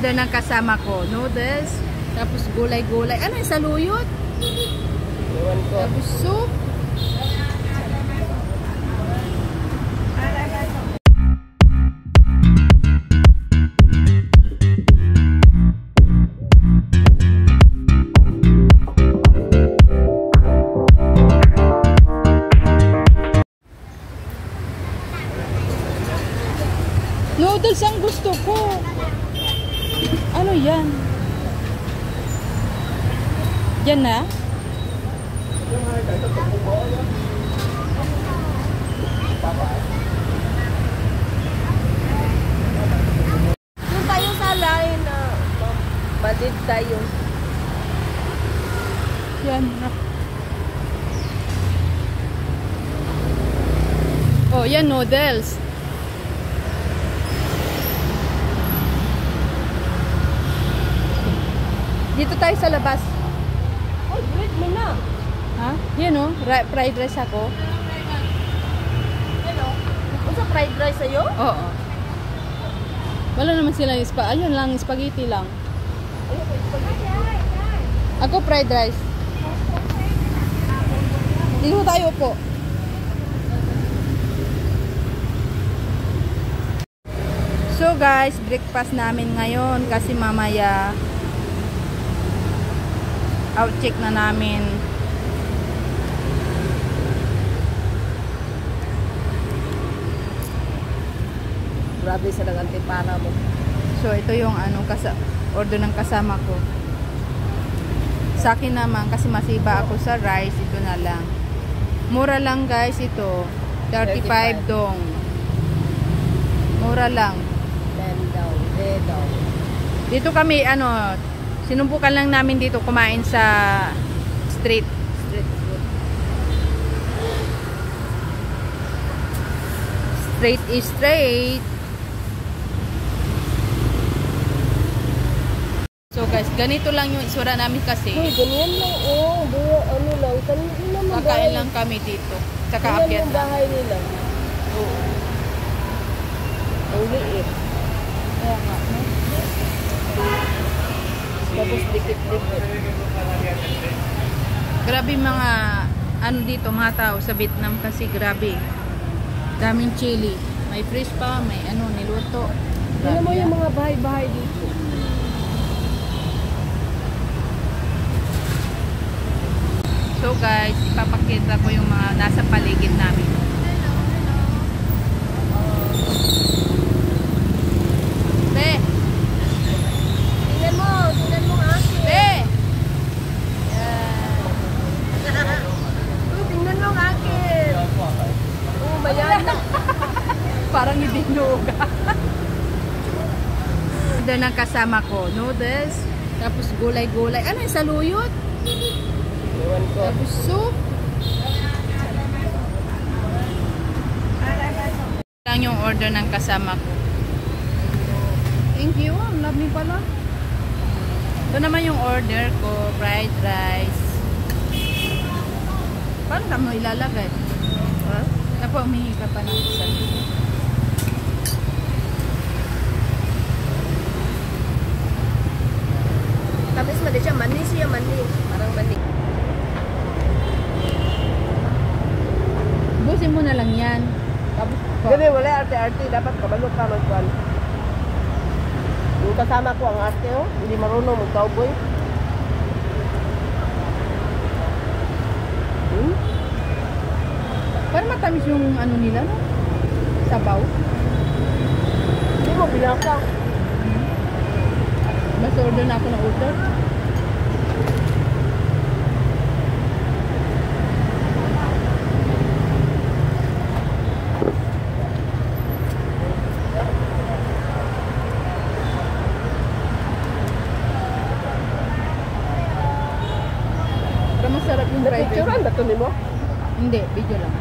order ng kasama ko. Noodles, tapos gulay-gulay. Ano yung saluyot? Iwan ko. Tapos soup. Noodles ang gusto ko. Ano yan? Yan na? Doon tayo sa line na badid tayo. Yan na. Oh, yan noodles. Dito tayo sa labas. Oh, wait mo na. Ha? Yan o. Fried rice ako. Hello? Ano sa fried rice sa'yo? Oo. Wala naman sila yung ayun lang, spaghetti lang. Ako fried rice. Dito tayo po. So guys, breakfast namin ngayon kasi mamaya out-check na namin. Grabe sa lang antipara mo. So ito yung order ng kasama ko. Sa akin naman kasi masiba ako sa rice, ito na lang. Mura lang guys ito. 35 dong. Mura lang. 10 daw, 10 daw. Dito kami sinumbukan lang namin dito kumain sa street food. Straight is straight. So guys, ganito lang yung isura namin kasi. Uy, ganyan lang. Oh, ano lang. Kakain lang kami dito. Saka akyat lang. lang. Bahay nila. Oo. Ang liit. Kaya nga. Tapos dikit-dikit. Grabe mga dito mga tao sa Vietnam kasi grabe. Daming chili. May fresh pa, may niluto. Ano mo yung mga bahay-bahay dito? So guys, ipapakita ko yung mga nasa paligid namin. Be! Tingnan mo nga. Be! Tingnan mo nga akin. Oh, bayan. Parang ibinuga. Order ng kasama ko. Noodles, tapos gulay-gulay. Ano yung saluyot? Iwan ko. Tapos soup. Lang yung order ng kasama ko. Thank you. Ang lami pala. Ito naman yung order ko. Fried rice. Paano ka mo ilalagay? Ha? Tapos umihi ka pa ng isa. Tapos mali siya. Mani siya. Parang mani. Busin mo na lang yan. Tapos Gabi, wala arte-arte. Dapat kabalo ka magkuhan. Yung kasama ko ang arte, oh. Hindi marunong mag-cowboy. parang matamis yung nila, no? Sabaw. Hindi mo binasa. Mas order na ako ng order. Pero masarap yung fried rice. Picturean ba ito mo? Hindi, video lang.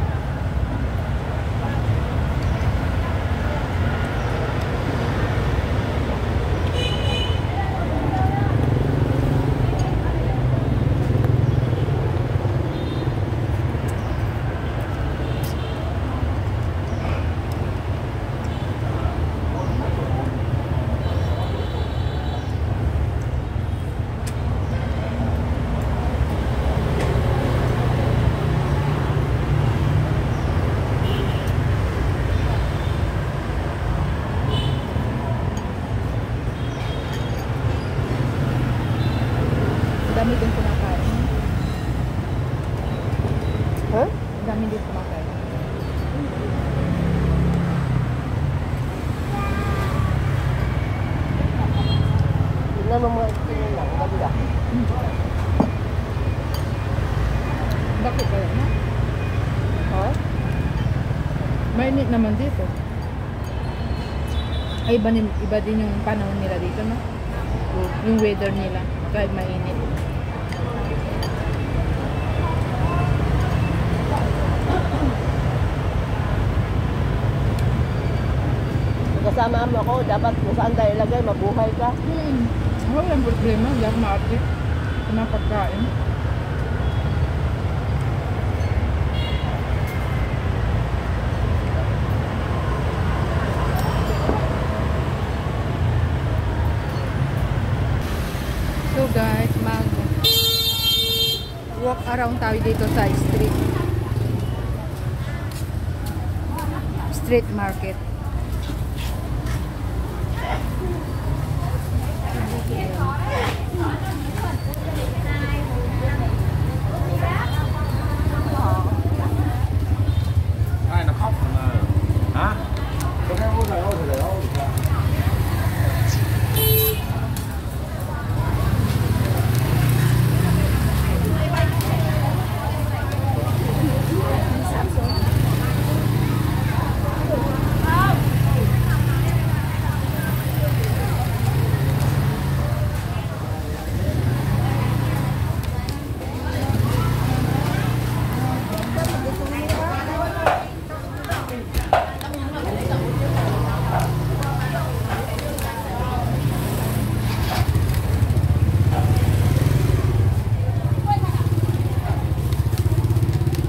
Tingnan mo mga tingin lang. Ganda. Bakit kaya na? Ha? Mainit naman dito. Ay, iba din yung panahon nila dito, no? Yung weather nila, kahit mainit. Kasama mo ako, dapat kung saan tayo ilagay, mabuhay ka. Walang problema, hindi ako ma-active sa mga pagkain. So guys, walk around tayo dito sa street market. Ai nó khóc mà hả? Có cái ôi trời ơi.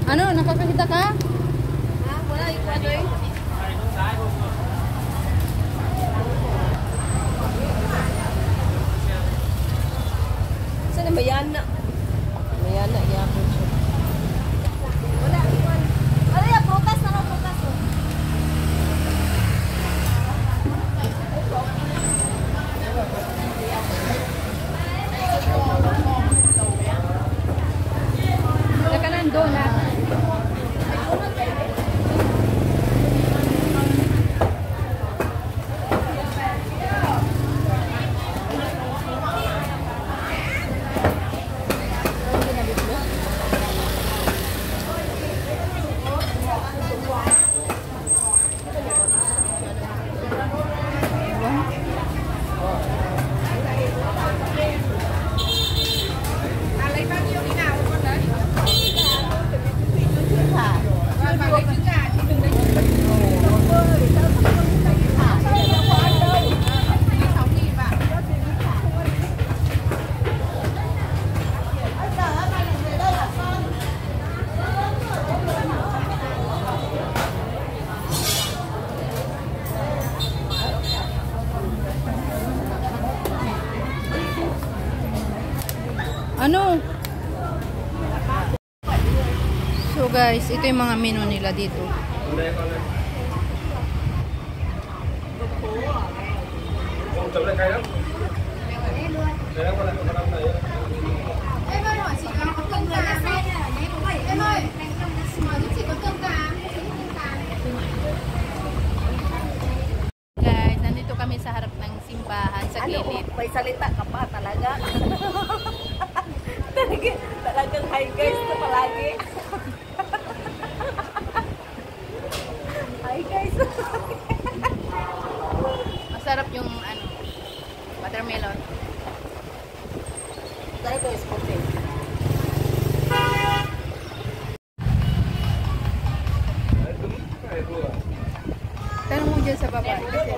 Ano, nakakakita ka? Ha? Wala, ikaw ano eh. Saan na Mayana? Mayana, yapon siya. Wala, ikaw. Wala, ya, bukas na lang, bukas. Saka nandun na. Ano? So guys, ito yung mga menu nila dito. Guys, nandito kami sa harap ng simbahan sa gilid. May salita ka pa talaga. Talagang hi guys na palagi. Hi guys. Masarap yung ano, watermelon. Tayo ko ispote. Tanong mo dyan sa baba. Kasi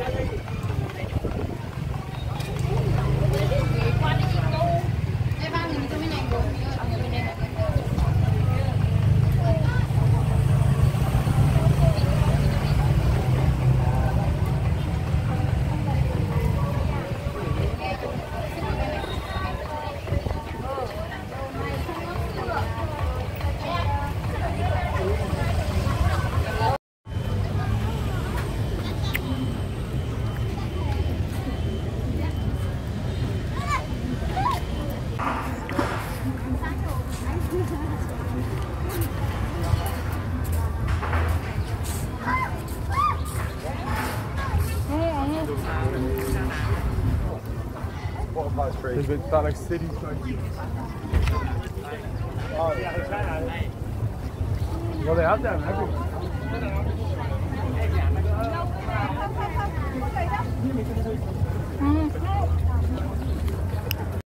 Crazy. They thought like cities. Oh, well, they have that everywhere. Hmm.